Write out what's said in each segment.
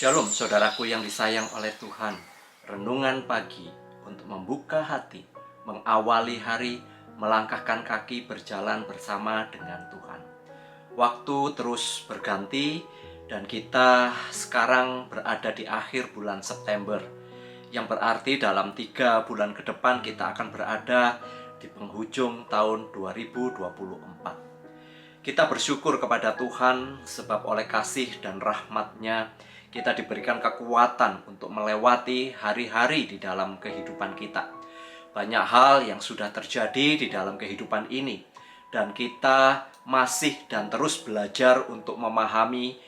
Shalom saudaraku yang disayang oleh Tuhan. Renungan pagi untuk membuka hati, mengawali hari, melangkahkan kaki berjalan bersama dengan Tuhan. Waktu terus berganti dan kita sekarang berada di akhir bulan September, yang berarti dalam 3 bulan ke depan kita akan berada di penghujung tahun 2024. Kita bersyukur kepada Tuhan sebab oleh kasih dan rahmat-Nya kita diberikan kekuatan untuk melewati hari-hari di dalam kehidupan kita. Banyak hal yang sudah terjadi di dalam kehidupan ini, dan kita masih dan terus belajar untuk memahami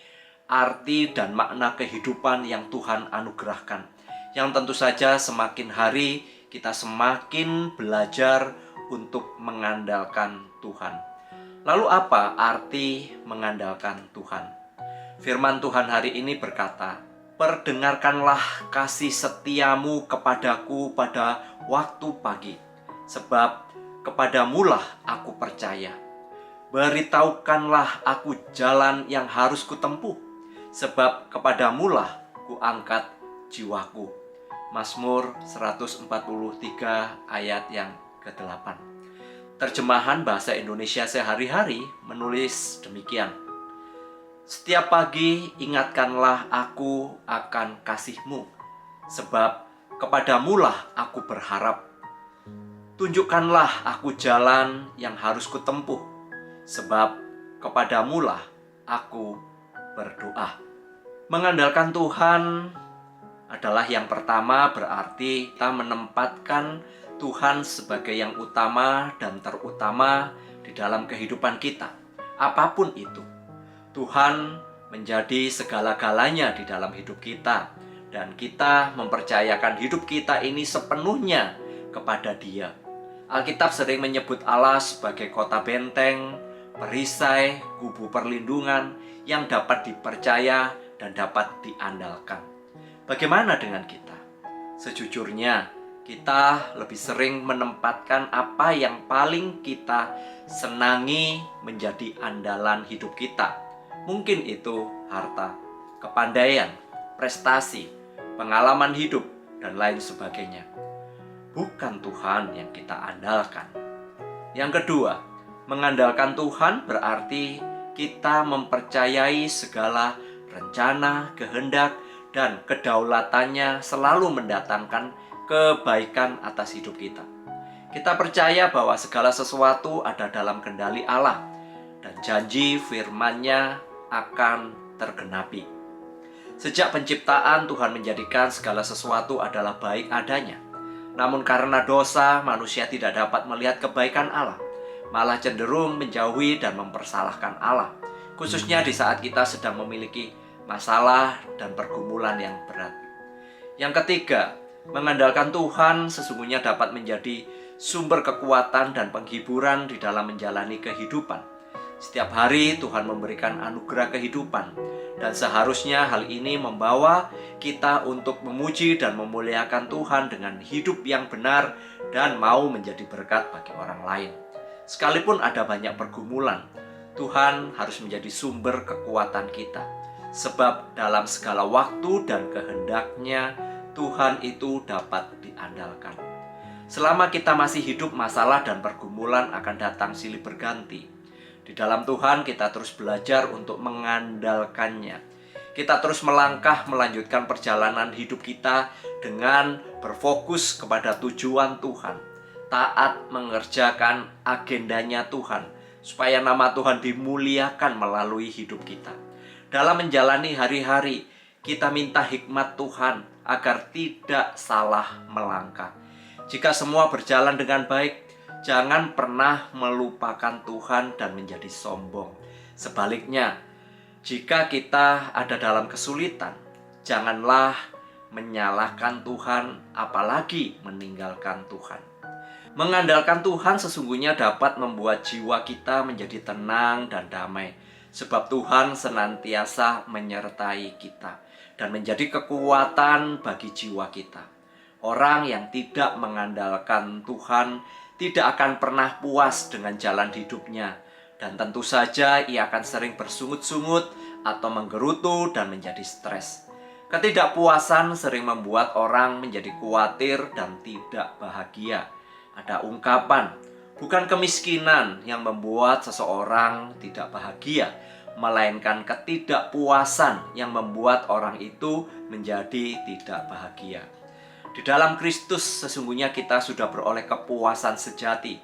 arti dan makna kehidupan yang Tuhan anugerahkan. Yang tentu saja semakin hari kita semakin belajar untuk mengandalkan Tuhan. Lalu apa arti mengandalkan Tuhan? Firman Tuhan hari ini berkata, "Perdengarkanlah kasih setiamu kepadaku pada waktu pagi, sebab kepadamulah aku percaya. Beritahukanlah aku jalan yang harus kutempuh, sebab kepadamulah kuangkat jiwaku." Mazmur 143 ayat yang ke-8. Terjemahan bahasa Indonesia sehari-hari menulis demikian. "Setiap pagi ingatkanlah aku akan kasih-Mu, sebab kepadamulah aku berharap. Tunjukkanlah aku jalan yang harus kutempuh, sebab kepadamulah aku berdoa." Mengandalkan Tuhan adalah yang pertama, berarti kita menempatkan Tuhan sebagai yang utama dan terutama di dalam kehidupan kita. Apapun itu, Tuhan menjadi segala-galanya di dalam hidup kita, dan kita mempercayakan hidup kita ini sepenuhnya kepada Dia. Alkitab sering menyebut Allah sebagai kota benteng, perisai, kubu perlindungan yang dapat dipercaya dan dapat diandalkan. Bagaimana dengan kita? Sejujurnya, kita lebih sering menempatkan apa yang paling kita senangi menjadi andalan hidup kita. Mungkin itu harta, kepandaian, prestasi, pengalaman hidup, dan lain sebagainya. Bukan Tuhan yang kita andalkan. Yang kedua, mengandalkan Tuhan berarti kita mempercayai segala rencana, kehendak, dan kedaulatannya selalu mendatangkan kebaikan atas hidup kita. Kita percaya bahwa segala sesuatu ada dalam kendali Allah, dan janji firman-Nya akan tergenapi. Sejak penciptaan, Tuhan menjadikan segala sesuatu adalah baik adanya. Namun karena dosa, manusia tidak dapat melihat kebaikan Allah, malah cenderung menjauhi dan mempersalahkan Allah, khususnya di saat kita sedang memiliki masalah dan pergumulan yang berat. Yang ketiga, mengandalkan Tuhan sesungguhnya dapat menjadi sumber kekuatan dan penghiburan di dalam menjalani kehidupan. Setiap hari Tuhan memberikan anugerah kehidupan, dan seharusnya hal ini membawa kita untuk memuji dan memuliakan Tuhan dengan hidup yang benar dan mau menjadi berkat bagi orang lain. Sekalipun ada banyak pergumulan, Tuhan harus menjadi sumber kekuatan kita, sebab dalam segala waktu dan kehendak-Nya Tuhan itu dapat diandalkan. Selama kita masih hidup, masalah dan pergumulan akan datang silih berganti. Di dalam Tuhan kita terus belajar untuk mengandalkannya. Kita terus melangkah melanjutkan perjalanan hidup kita dengan berfokus kepada tujuan Tuhan, taat mengerjakan agendanya Tuhan, supaya nama Tuhan dimuliakan melalui hidup kita. Dalam menjalani hari-hari, kita minta hikmat Tuhan agar tidak salah melangkah. Jika semua berjalan dengan baik, jangan pernah melupakan Tuhan dan menjadi sombong. Sebaliknya, jika kita ada dalam kesulitan, janganlah menyalahkan Tuhan, apalagi meninggalkan Tuhan. Mengandalkan Tuhan sesungguhnya dapat membuat jiwa kita menjadi tenang dan damai, sebab Tuhan senantiasa menyertai kita dan menjadi kekuatan bagi jiwa kita. Orang yang tidak mengandalkan Tuhan tidak akan pernah puas dengan jalan hidupnya, dan tentu saja ia akan sering bersungut-sungut atau menggerutu dan menjadi stres. Ketidakpuasan sering membuat orang menjadi khawatir dan tidak bahagia. Ada ungkapan, bukan kemiskinan yang membuat seseorang tidak bahagia, melainkan ketidakpuasan yang membuat orang itu menjadi tidak bahagia. Di dalam Kristus sesungguhnya kita sudah beroleh kepuasan sejati.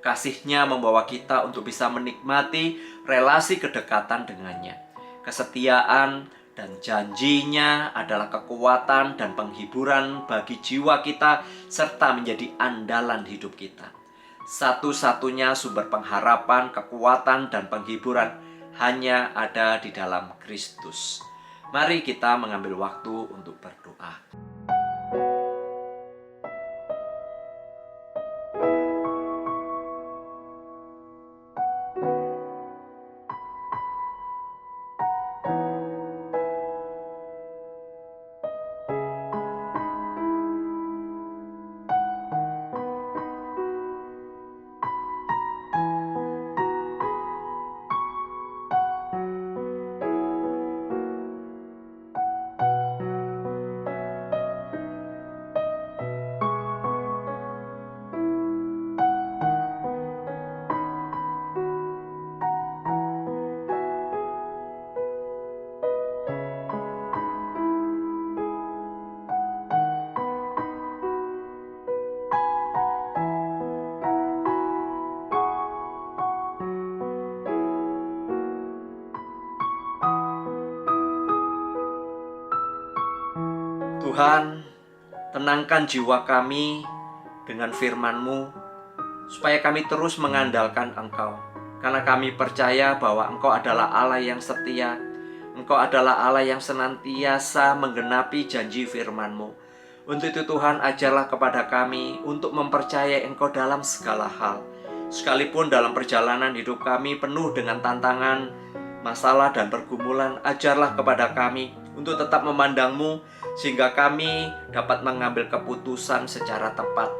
Kasih-Nya membawa kita untuk bisa menikmati relasi kedekatan dengannya. Kesetiaan dan janji-Nya adalah kekuatan dan penghiburan bagi jiwa kita serta menjadi andalan hidup kita. Satu-satunya sumber pengharapan, kekuatan, dan penghiburan hanya ada di dalam Kristus. Mari kita mengambil waktu untuk berdoa. Tuhan, tenangkan jiwa kami dengan firman-Mu, supaya kami terus mengandalkan Engkau. Karena kami percaya bahwa Engkau adalah Allah yang setia. Engkau adalah Allah yang senantiasa menggenapi janji firman-Mu. Untuk itu Tuhan, ajarlah kepada kami untuk mempercayai Engkau dalam segala hal. Sekalipun dalam perjalanan hidup kami penuh dengan tantangan, masalah dan pergumulan, ajarlah kepada kami untuk tetap memandang-Mu, sehingga kami dapat mengambil keputusan secara tepat.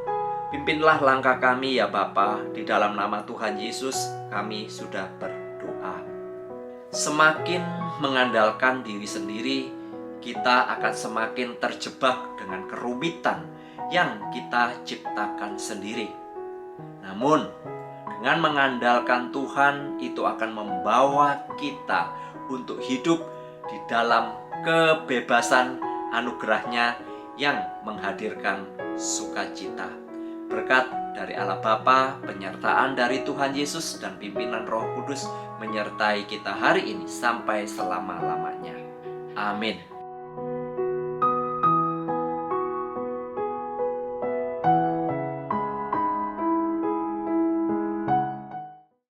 Pimpinlah langkah kami ya Bapa, di dalam nama Tuhan Yesus kami sudah berdoa. Semakin mengandalkan diri sendiri, kita akan semakin terjebak dengan kerumitan yang kita ciptakan sendiri. Namun, dengan mengandalkan Tuhan, itu akan membawa kita untuk hidup di dalam kebebasan anugerah-Nya yang menghadirkan sukacita. Berkat dari Allah Bapa, penyertaan dari Tuhan Yesus, dan pimpinan Roh Kudus menyertai kita hari ini sampai selama-lamanya. Amin.